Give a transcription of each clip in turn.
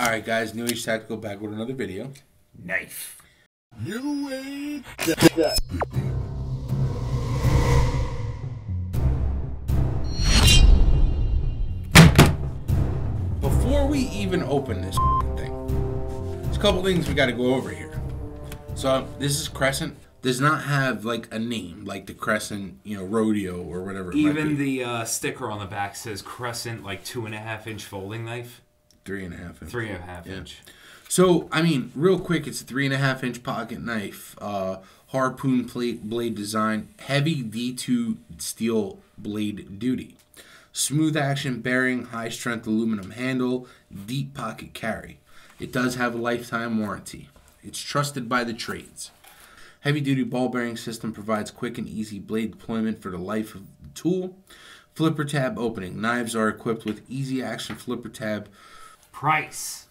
Alright guys, New Age Tactical back with another video. Knife. New Age Tactical. Before we even open this thing, there's a couple things we got to go over here. So this is Crescent. Does not have like a name like the Crescent, rodeo or whatever. Even the sticker on the back says Crescent, like 2.5-inch folding knife. 3.5 inch. 3.5 inch. So, I mean, real quick, it's a 3.5-inch pocket knife, harpoon blade design, heavy D2 steel blade duty, smooth action bearing, high strength aluminum handle, deep pocket carry. It does have a lifetime warranty. It's trusted by the trades. Heavy duty ball bearing system provides quick and easy blade deployment for the life of the tool. Flipper tab opening. Knives are equipped with easy action flipper tab. Price.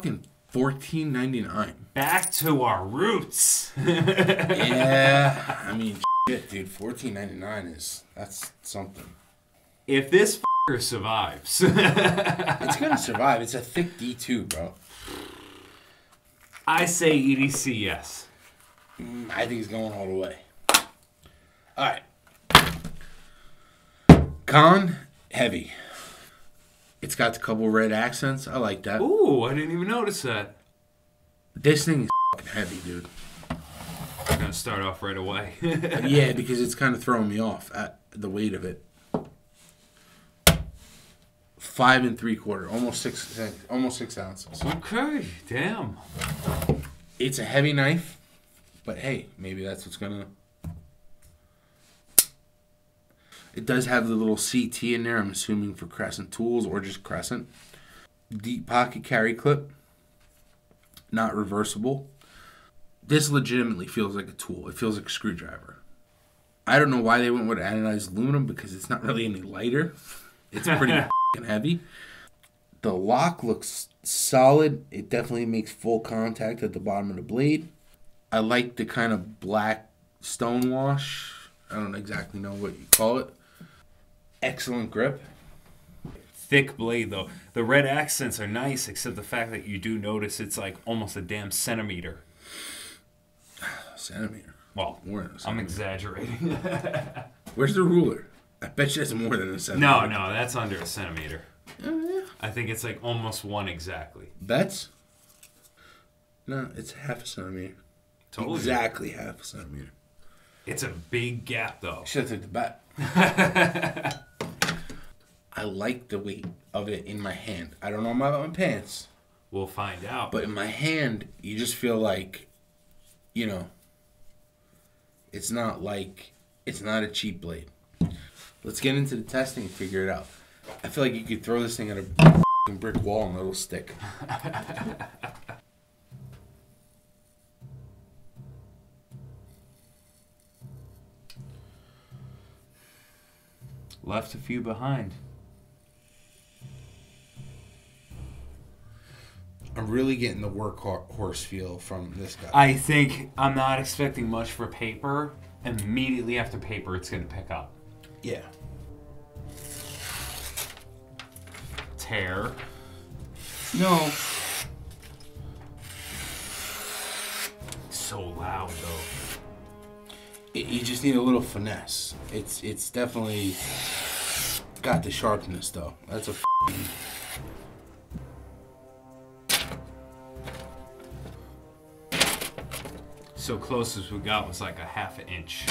$14.99. Back to our roots. Yeah, I mean, shit, dude. $14.99 that's something. If this survives, it's gonna survive. It's a thick D2, bro. I say EDC yes. I think he's going all the way. All right. Con, heavy. It's got a couple red accents. I like that. Ooh, I didn't even notice that. This thing is fucking heavy, dude. I'm going to start off right away. Yeah, because it's kind of throwing me off at the weight of it. 5 3/4, almost 6 ounces. Okay, damn. It's a heavy knife, but hey, maybe that's what's gonna. It does have the little CT in there. I'm assuming for Crescent tools or just Crescent. Deep pocket carry clip, not reversible. This legitimately feels like a tool. It feels like a screwdriver. I don't know why they went with anodized aluminum because it's not really any lighter. It's pretty heavy. The lock looks solid. It definitely makes full contact at the bottom of the blade. I like the kind of black stone wash. I don't exactly know what you call it. Excellent grip. Thick blade though. The red accents are nice, except the fact that you do notice it's like almost a damn centimeter. Centimeter? Well, more than a centimeter. I'm exaggerating. Where's the ruler? I bet you it's more than a centimeter. No, that's under a centimeter. I think it's like almost one exactly. Bets? No, it's half a centimeter. Exactly half a centimeter. It's a big gap though. Should have took the bet. I like the weight of it in my hand. I don't know about my pants. We'll find out. But in my hand, you just feel like, it's not a cheap blade. Let's get into the testing and figure it out. I feel like you could throw this thing at a brick wall and it'll stick. Left a few behind. I'm really getting the workhorse feel from this guy. I think I'm not expecting much for paper. Immediately after paper, it's going to pick up. Yeah. Tear. No. So loud though. You just need a little finesse. It's definitely got the sharpness though. That's a So closest we got was like a ½ inch.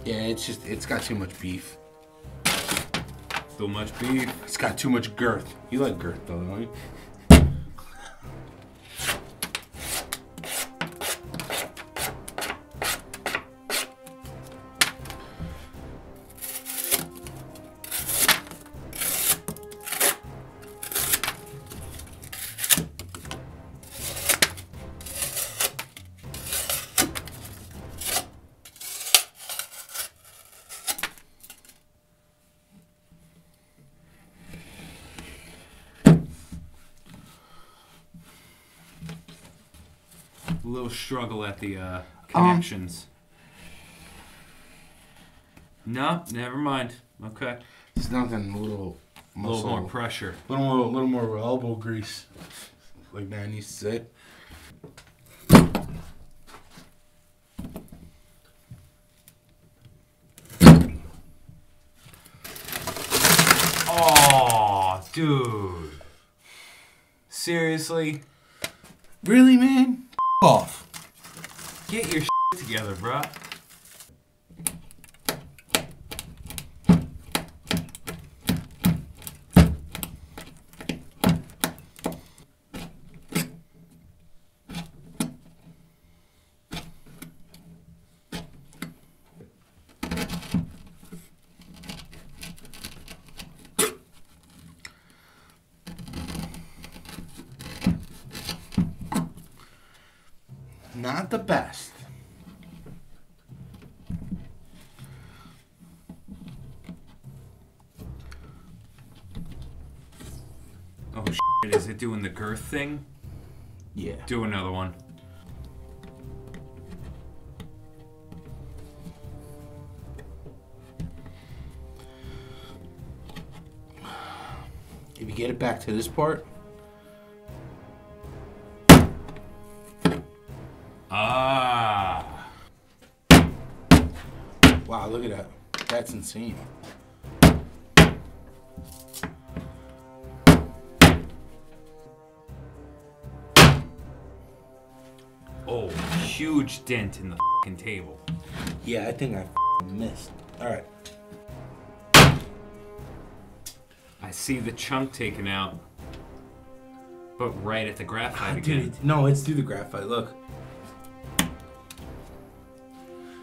Yeah, it's got too much beef. Too much beef. It's got too much girth. You like girth though, don't you? A little struggle at the connections. No, never mind. Okay. It's nothing a little A little more pressure. A little more elbow grease, like Nan used to say. Oh, dude. Seriously? Really, man? Off. Get your together, bruh. Not the best. Oh, shit. Is it doing the girth thing? Yeah. Do another one. If you get it back to this part. Ah. Wow, look at that. That's insane. Oh, huge dent in the fucking table. Yeah, I think I missed. Alright. I see the chunk taken out, but right at the graphite again. Dude, no, it's through the graphite. Look.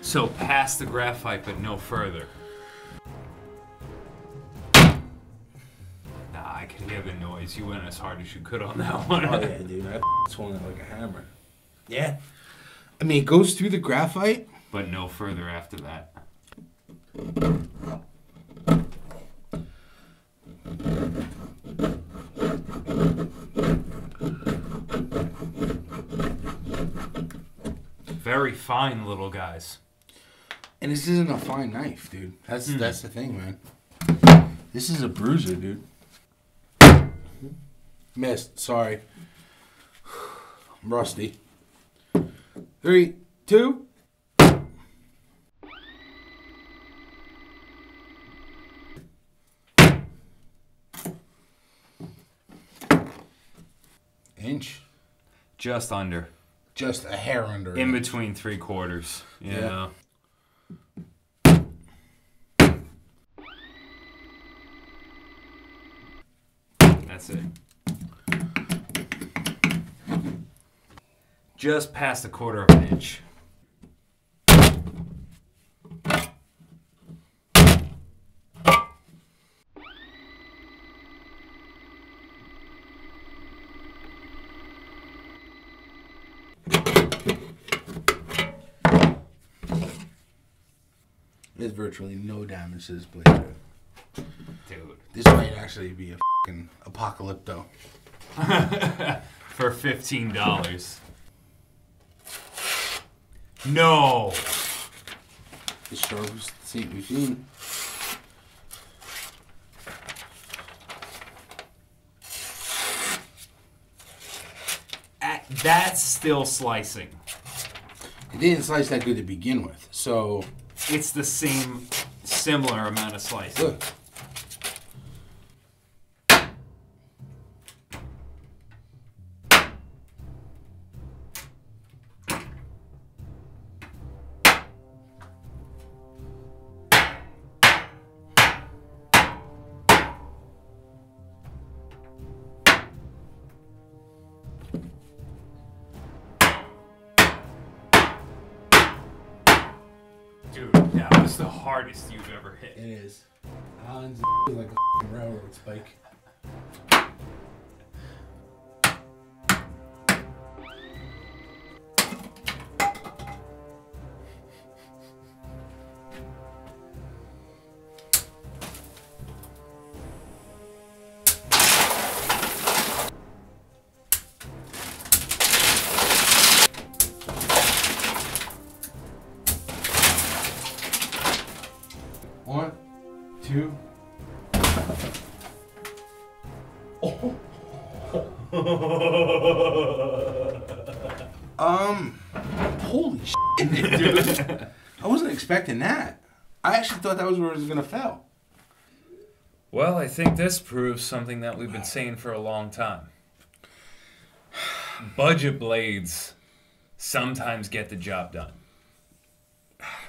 So past the graphite, but no further. Nah, I can hear the noise. You went as hard as you could on that one. Oh yeah, dude. I swung it like a hammer. Yeah. I mean, it goes through the graphite. But no further after that. Very fine little guys. And this isn't a fine knife, dude. That's the thing, man. This is a bruiser, dude. Missed. Sorry. I'm rusty. 3, 2. Inch. Just under. Just a hair under. In between 3/4. Yeah. That's it. Just past 1/4 inch. There's virtually no damage to this blade, dude. Dude. This might actually be a fucking apocalypto. For $15. No. The sharpest thing we've seen. That's still slicing. It didn't slice that good to begin with, so... It's the similar amount of slicing. Look. Dude, that was the hardest you've ever hit. It is. Hans is like a fucking railroad spike. One, two. Holy shit, dude. I wasn't expecting that. I actually thought that was where it was going to fail. Well, I think this proves something that we've been saying for a long time. Budget blades sometimes get the job done.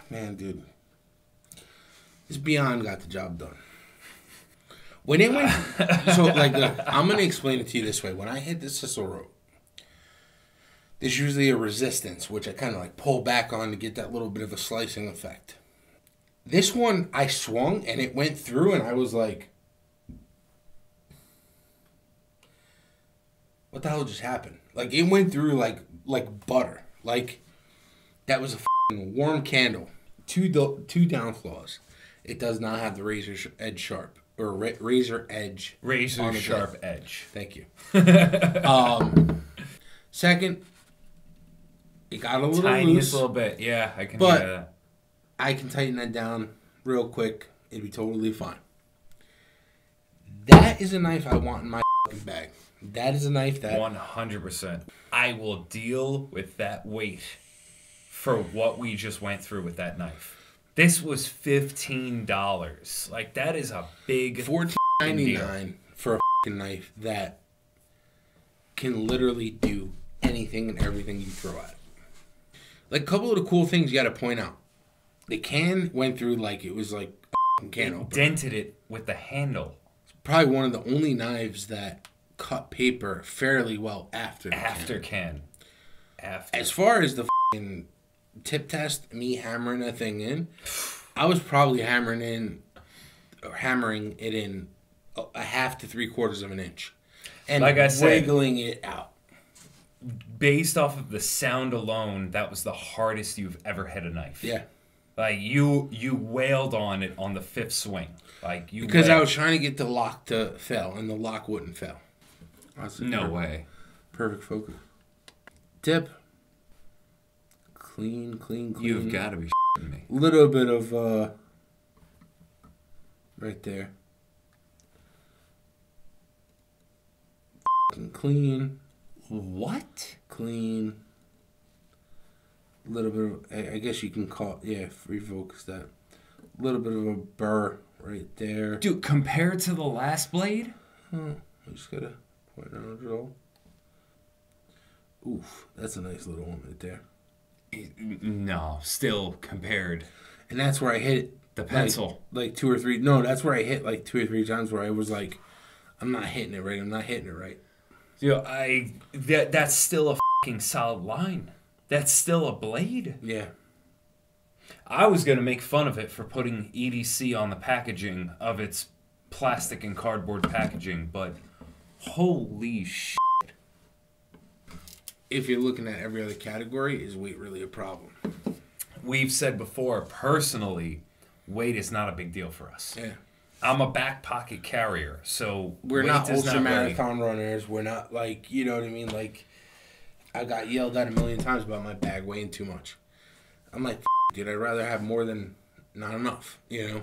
Man, dude. This Beyond got the job done. When it went... So, like, I'm going to explain it to you this way. When I hit the Sisal Rope, there's usually a resistance, which I kind of, like, pull back on to get that little bit of a slicing effect. This one, I swung, and it went through, and I was like... What the hell just happened? Like, it went through like butter. Like, that was a f***ing warm candle. Two down claws. It does not have the razor edge sharp. Or razor edge. Razor sharp edge. Thank you. Second, it got a little Tiniest loose. little bit. Yeah, I can do But that. I can tighten that down real quick. It'd be totally fine. That is a knife I want in my fucking bag. That is a knife that... 100%. I will deal with that weight for what we just went through with that knife. This was $15. Like, that is a big $14.99 for a fucking knife that can literally do anything and everything you throw at it. Like, a couple of the cool things you got to point out. The can went through like it was like a can opener. Dented it with the handle. It's probably one of the only knives that cut paper fairly well after the can. As far as the fucking tip test, me hammering that thing in, I was probably hammering it in a half to 3/4 of an inch, and like I said, wiggling it out. Based off of the sound alone, that was the hardest you've ever hit a knife. Yeah, like you wailed on it on the fifth swing, like you because wailed. I was trying to get the lock to fail, and the lock wouldn't fail. No way. Perfect focus. Tip. Clean. You've got to be shitting me. Little bit of right there. Clean. What? Clean. Little bit of, I guess you can call it, yeah, refocus that. Little bit of a burr right there. Dude, compared to the last blade? I just gotta point out it all. Oof, that's a nice little one right there. No, still compared. And that's where I hit it. The pencil. Like 2 or 3. No, that's where I hit like 2 or 3 times where I was like, I'm not hitting it right. Dude, that's still a fucking solid line. That's still a blade. Yeah. I was going to make fun of it for putting EDC on the packaging of its plastic and cardboard packaging, but holy shit. If you're looking at every other category, is weight really a problem? We've said before, personally, weight is not a big deal for us. Yeah. I'm a back pocket carrier, so we're weight not is ultra not marathon runners. We're not like, you know what I mean? Like, I got yelled at a million times about my bag weighing too much. I'm like, dude, I'd rather have more than not enough, you know?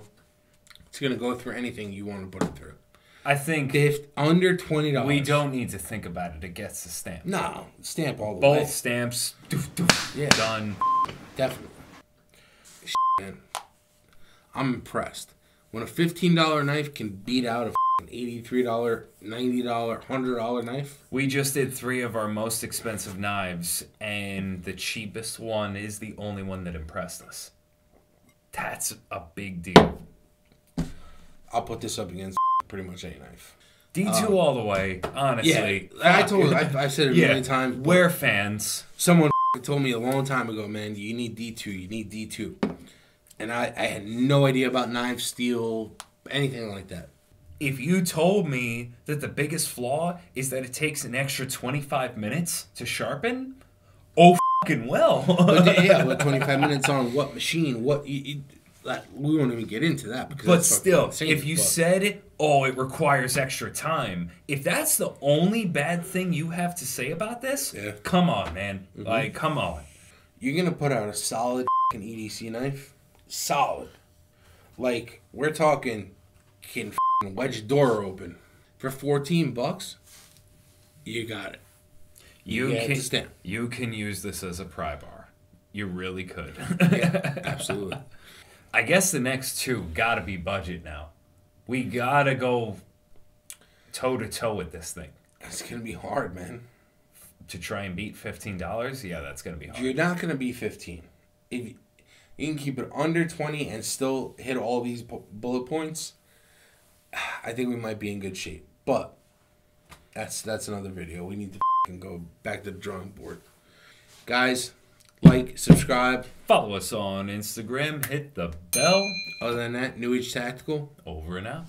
It's going to go through anything you want to put it through. I think If under $20. we don't need to think about it. It gets the stamp. No, stamp all the way. Both stamps, doof, Yeah. done. Definitely. Man. I'm impressed. When a $15 knife can beat out a $83, $90, $100 knife. We just did 3 of our most expensive knives, and the cheapest one is the only one that impressed us. That's a big deal. I'll put this up against pretty much any knife. D2 all the way, honestly. Yeah, I've said it a million times. We're fans. Someone told me a long time ago, man, you need D2, you need D2. And I had no idea about knives, steel, anything like that. If you told me that the biggest flaw is that it takes an extra 25 minutes to sharpen, oh fucking well. But 25 minutes on what machine, we won't even get into that. Because But that's still, insane, if you said, it requires extra time, if that's the only bad thing you have to say about this, come on, man. Mm-hmm. Like, come on. You're going to put out a solid EDC knife? Solid. Like, we're talking can wedge door open. For $14, You got it. You can use this as a pry bar. You really could. Yeah, absolutely. I guess the next two gotta be budget now. We gotta go toe to toe with this thing. It's gonna be hard, man. To try and beat $15, yeah, that's gonna be hard. You're not gonna be 15. If you can keep it under 20 and still hit all these bullet points, I think we might be in good shape. But that's another video. We need to go back to the drawing board. Guys, like, subscribe. Follow us on Instagram. Hit the bell. Other than that, New Age Tactical. Over and out.